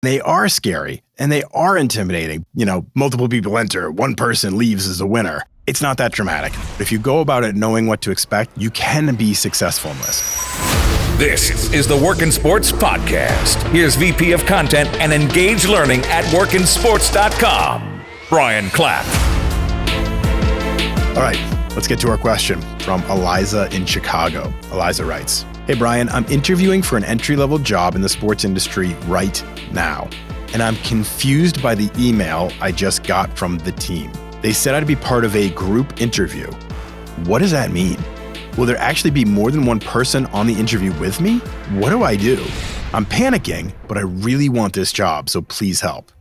They are scary and they are intimidating. Multiple people enter, one person leaves as a winner. It's not that dramatic. If you go about it knowing what to expect, you can be successful in this. This is the Work in Sports Podcast. Here's VP of Content and Engage Learning at workinsports.com, Brian Clapp. All right, let's get to our question from Eliza in Chicago. Eliza writes, "Hey Brian, I'm interviewing for an entry-level job in the sports industry right now, and I'm confused by the email I just got from the team. They said I'd be part of a group interview. What does that mean? Will there actually be more than one person on the interview with me? What do I do? I'm panicking, but I really want this job, so please help."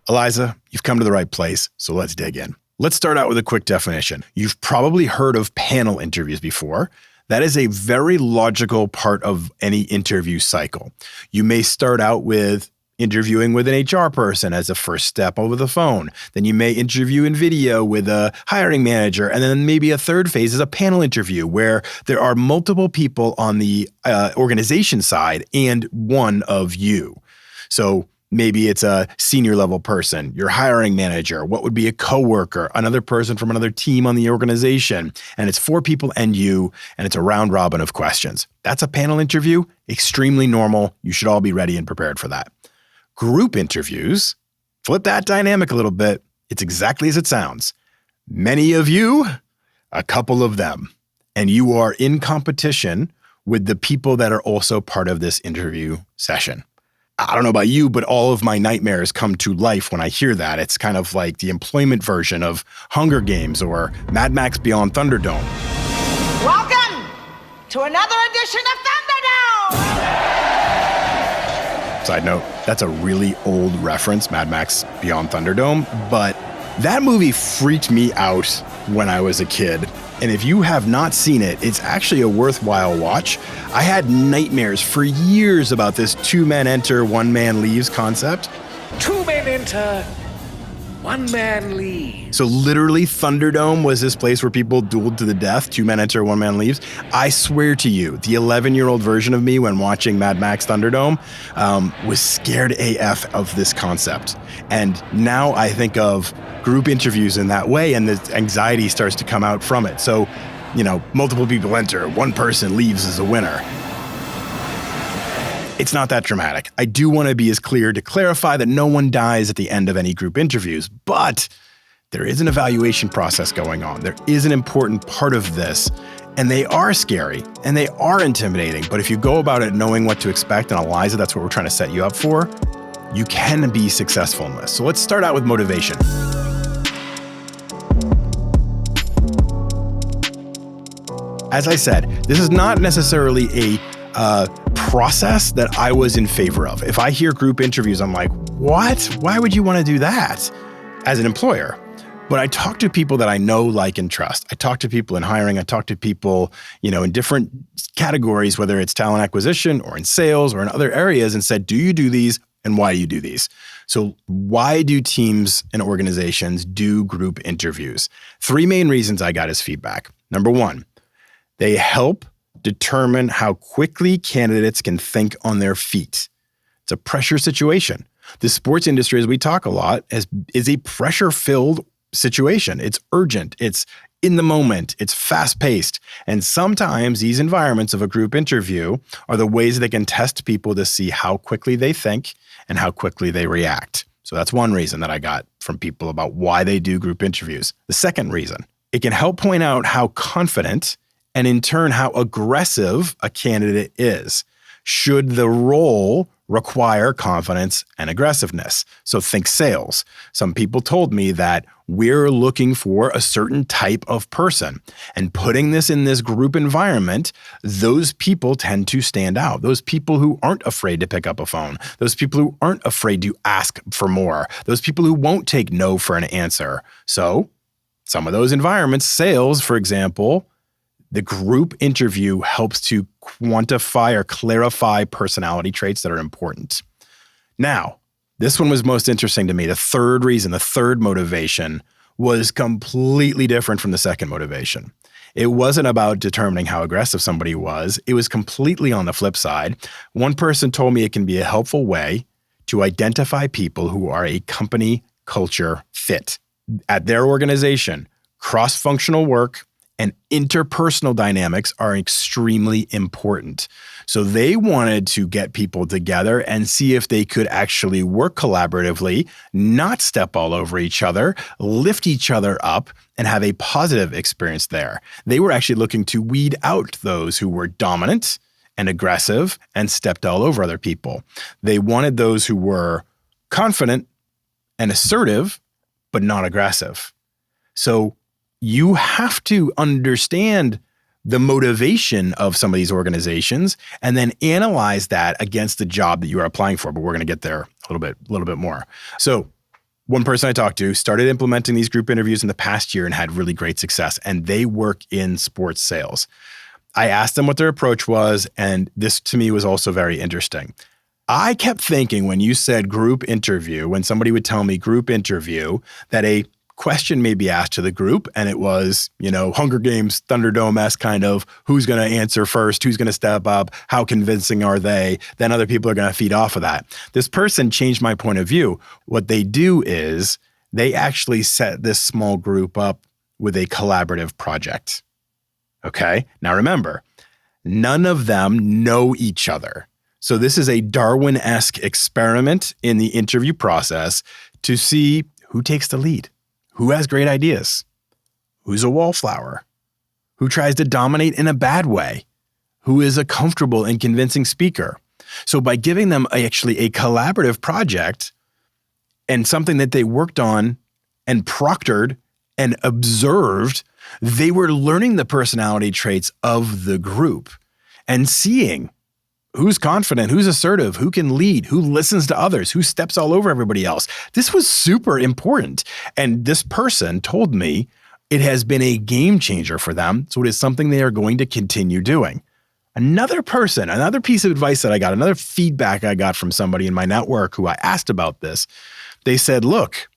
Eliza, you've come to the right place, so let's dig in. Let's start out with a quick definition. You've probably heard of panel interviews before. That is a very logical part of any interview cycle. You may start out with interviewing with an HR person as a first step over the phone. Then you may interview in video with a hiring manager. And then maybe a third phase is a panel interview where there are multiple people on the organization side and one of you. So maybe it's a senior level person, your hiring manager, what would be a coworker, another person from another team on the organization. And it's 4 people and you, and it's a round robin of questions. That's a panel interview, extremely normal. You should all be ready and prepared for that. Group interviews, flip that dynamic a little bit. It's exactly as it sounds. Many of you, a couple of them, and you are in competition with the people that are also part of this interview session. I don't know about you, but all of my nightmares come to life when I hear that. It's kind of like the employment version of Hunger Games or Mad Max Beyond Thunderdome. Welcome to another edition of Thunderdome! Side note, that's a really old reference, Mad Max Beyond Thunderdome, but that movie freaked me out when I was a kid. And if you have not seen it, it's actually a worthwhile watch. I had nightmares for years about this 2 men enter, 1 man leaves concept. 2 men enter, 1 man leaves. So literally Thunderdome was this place where people dueled to the death. 2 men enter, 1 man leaves. I swear to you, the 11-year-old version of me when watching Mad Max Thunderdome was scared AF of this concept. And now I think of group interviews in that way, and the anxiety starts to come out from it. So, multiple people enter, 1 person leaves as a winner. It's not that dramatic. I do want to be as clear to clarify that no one dies at the end of any group interviews, but there is an evaluation process going on. There is an important part of this, and they are scary and they are intimidating. But if you go about it knowing what to expect, and Eliza, that's what we're trying to set you up for, you can be successful in this. So let's start out with motivation. As I said, this is not necessarily a process that I was in favor of. If I hear group interviews, I'm like, what? Why would you want to do that as an employer? But I talk to people that I know, like, and trust. I talk to people in hiring. I talk to people, in different categories, whether it's talent acquisition or in sales or in other areas, and said, do you do these? And why do you do these? So why do teams and organizations do group interviews? 3 main reasons I got as feedback. Number 1, they help determine how quickly candidates can think on their feet. It's a pressure situation. The sports industry, as we talk a lot, is a pressure-filled situation. It's urgent. It's in the moment. It's fast-paced. And sometimes these environments of a group interview are the ways they can test people to see how quickly they think and how quickly they react. So that's one reason that I got from people about why they do group interviews. The second reason, it can help point out how confident and in turn how aggressive a candidate is, should the role require confidence and aggressiveness. So think sales. Some people told me that we're looking for a certain type of person, and putting this in this group environment, those people tend to stand out. Those people who aren't afraid to pick up a phone, those people who aren't afraid to ask for more, those people who won't take no for an answer. So some of those environments, sales, for example, the group interview helps to quantify or clarify personality traits that are important. Now, this one was most interesting to me. The third reason, the third motivation was completely different from the second motivation. It wasn't about determining how aggressive somebody was. It was completely on the flip side. One person told me it can be a helpful way to identify people who are a company culture fit. At their organization, cross-functional work and interpersonal dynamics are extremely important. So they wanted to get people together and see if they could actually work collaboratively, not step all over each other, lift each other up, and have a positive experience there. They were actually looking to weed out those who were dominant and aggressive and stepped all over other people. They wanted those who were confident and assertive, but not aggressive. So you have to understand the motivation of some of these organizations and then analyze that against the job that you are applying for. But we're going to get there a little bit more. So one person I talked to started implementing these group interviews in the past year and had really great success, and they work in sports sales. I asked them what their approach was, and this to me was also very interesting. I kept thinking when you said group interview, when somebody would tell me group interview, that a question may be asked to the group, and it was, Hunger Games, Thunderdome-esque kind of, who's going to answer first, who's going to step up, how convincing are they? Then other people are going to feed off of that. This person changed my point of view. What they do is they actually set this small group up with a collaborative project. Okay? Now remember, none of them know each other. So this is a Darwin-esque experiment in the interview process to see who takes the lead. Who has great ideas? Who's a wallflower? Who tries to dominate in a bad way? Who is a comfortable and convincing speaker? So by giving them actually a collaborative project and something that they worked on and proctored and observed, they were learning the personality traits of the group and seeing who's confident, who's assertive, who can lead, who listens to others, who steps all over everybody else. This was super important. And this person told me it has been a game changer for them. So it is something they are going to continue doing. Another piece of advice that I got, another feedback I got from somebody in my network who I asked about this, they said, look,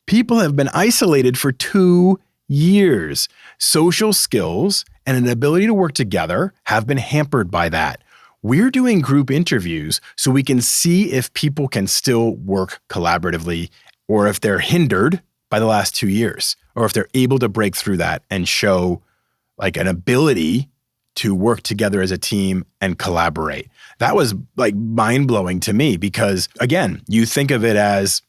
people have been isolated for 2 years. Social skills and an ability to work together have been hampered by that. We're doing group interviews so we can see if people can still work collaboratively or if they're hindered by the last 2 years or if they're able to break through that and show like an ability to work together as a team and collaborate. That was like mind-blowing to me because, again, you think of it as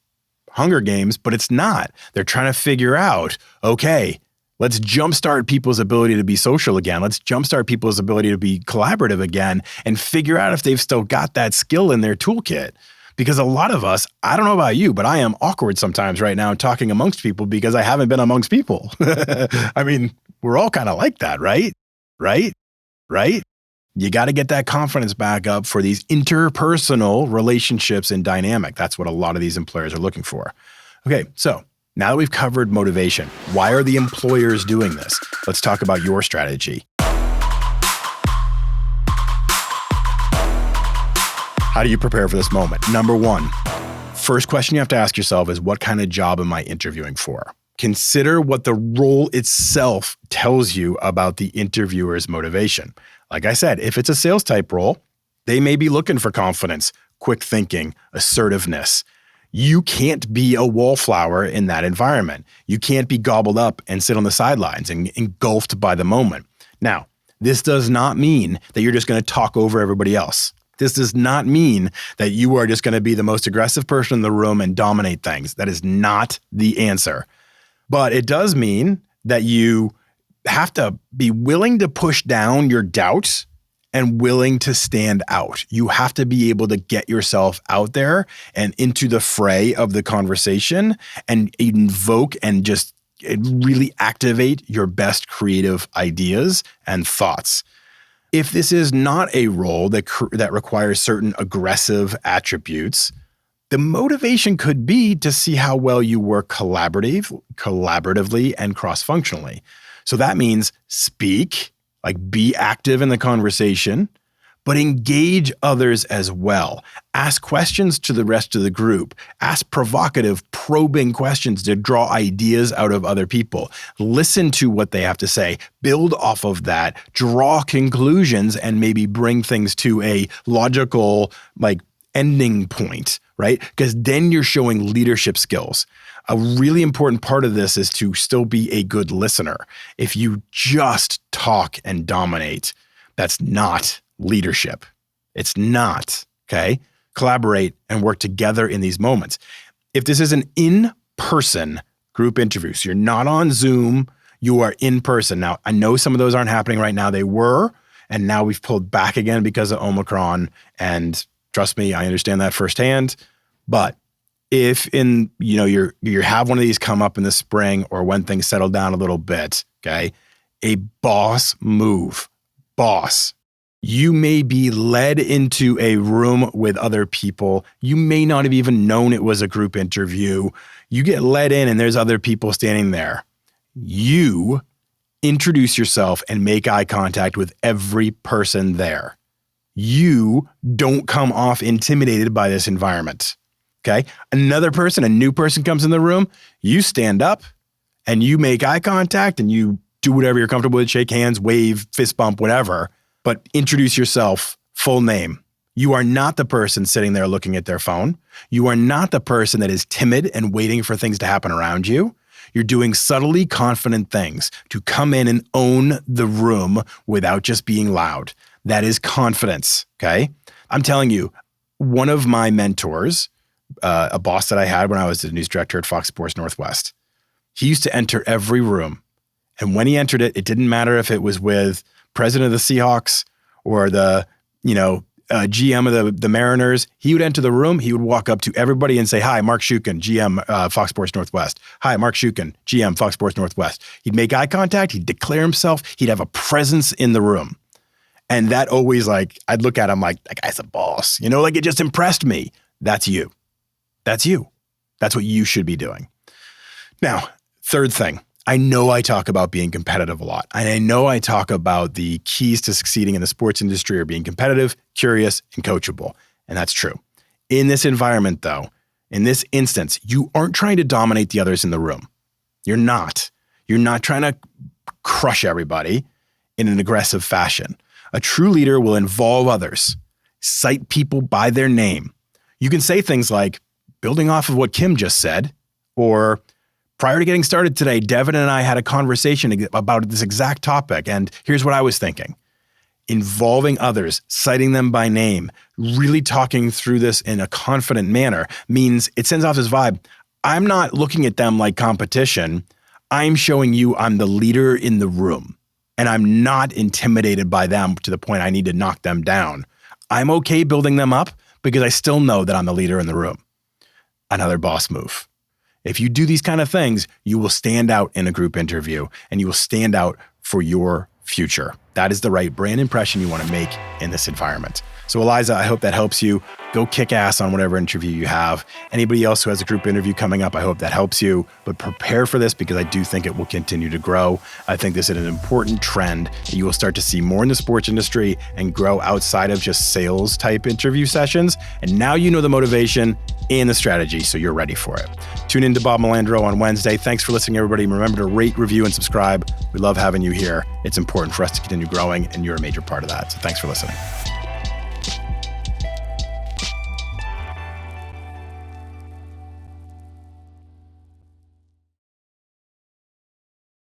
Hunger Games, but it's not. They're trying to figure out, okay, let's jumpstart people's ability to be social again. Let's jumpstart people's ability to be collaborative again and figure out if they've still got that skill in their toolkit. Because a lot of us, I don't know about you, but I am awkward sometimes right now talking amongst people because I haven't been amongst people. I mean, we're all kind of like that, right? Right? You got to get that confidence back up for these interpersonal relationships and dynamic. That's what a lot of these employers are looking for. Okay, so now that we've covered motivation, why are the employers doing this? Let's talk about your strategy. How do you prepare for this moment? Number one, first question you have to ask yourself is, what kind of job am I interviewing for? Consider what the role itself tells you about the interviewer's motivation. Like I said, if it's a sales type role, they may be looking for confidence, quick thinking, assertiveness. You can't be a wallflower in that environment. You can't be gobbled up and sit on the sidelines and engulfed by the moment. Now, this does not mean that you're just going to talk over everybody else. This does not mean that you are just going to be the most aggressive person in the room and dominate things. That is not the answer. But it does mean that you have to be willing to push down your doubts and willing to stand out. You have to be able to get yourself out there and into the fray of the conversation and invoke and just really activate your best creative ideas and thoughts. If this is not a role that requires certain aggressive attributes, the motivation could be to see how well you work collaboratively and cross-functionally. So that means speak, like be active in the conversation, but engage others as well. Ask questions to the rest of the group. Ask provocative, probing questions to draw ideas out of other people. Listen to what they have to say. Build off of that. Draw conclusions and maybe bring things to a logical, ending point, right? Because then you're showing leadership skills. A really important part of this is to still be a good listener. If you just talk and dominate, that's not leadership. It's not, okay? Collaborate and work together in these moments. If this is an in-person group interview, so you're not on Zoom, you are in person. Now, I know some of those aren't happening right now. They were, and now we've pulled back again because of Omicron. And trust me, I understand that firsthand. But if you have one of these come up in the spring or when things settle down a little bit, okay, a boss move. Boss. You may be led into a room with other people. You may not have even known it was a group interview. You get led in and there's other people standing there. You introduce yourself and make eye contact with every person there. You don't come off intimidated by this environment. Okay? A new person comes in the room, you stand up and you make eye contact and you do whatever you're comfortable with, shake hands, wave, fist bump, whatever, but introduce yourself, full name. You are not the person sitting there looking at their phone. You are not the person that is timid and waiting for things to happen around you. You're doing subtly confident things to come in and own the room without just being loud. That is confidence, okay? I'm telling you, one of my mentors, a boss that I had when I was the news director at Fox Sports Northwest, he used to enter every room. And when he entered it, it didn't matter if it was with president of the Seahawks or the, GM of the Mariners. He would enter the room. He would walk up to everybody and say, "Hi, Mark Shukin, GM, Fox Sports Northwest. Hi, Mark Shukin, GM, Fox Sports Northwest." He'd make eye contact. He'd declare himself. He'd have a presence in the room. And that always I'd look at him like, that guy's a boss. It just impressed me. That's you. That's you. That's what you should be doing. Now, third thing. I know I talk about being competitive a lot. And I know I talk about the keys to succeeding in the sports industry are being competitive, curious, and coachable. And that's true. In this environment, though, in this instance, you aren't trying to dominate the others in the room. You're not. You're not trying to crush everybody in an aggressive fashion. A true leader will involve others, cite people by their name. You can say things like, building off of what Kim just said, or prior to getting started today, Devin and I had a conversation about this exact topic, and here's what I was thinking. Involving others, citing them by name, really talking through this in a confident manner means it sends off this vibe. I'm not looking at them like competition. I'm showing you I'm the leader in the room, and I'm not intimidated by them to the point I need to knock them down. I'm okay building them up because I still know that I'm the leader in the room. Another boss move. If you do these kind of things, you will stand out in a group interview and you will stand out for your future. That is the right brand impression you want to make in this environment. So Eliza, I hope that helps you. Go kick ass on whatever interview you have. Anybody else who has a group interview coming up, I hope that helps you. But prepare for this because I do think it will continue to grow. I think this is an important trend that you will start to see more in the sports industry and grow outside of just sales type interview sessions. And now you know the motivation and the strategy, so you're ready for it. Tune in to Bob Melandro on Wednesday. Thanks for listening, everybody. Remember to rate, review, and subscribe. We love having you here. It's important for us to continue growing, and you're a major part of that. So thanks for listening.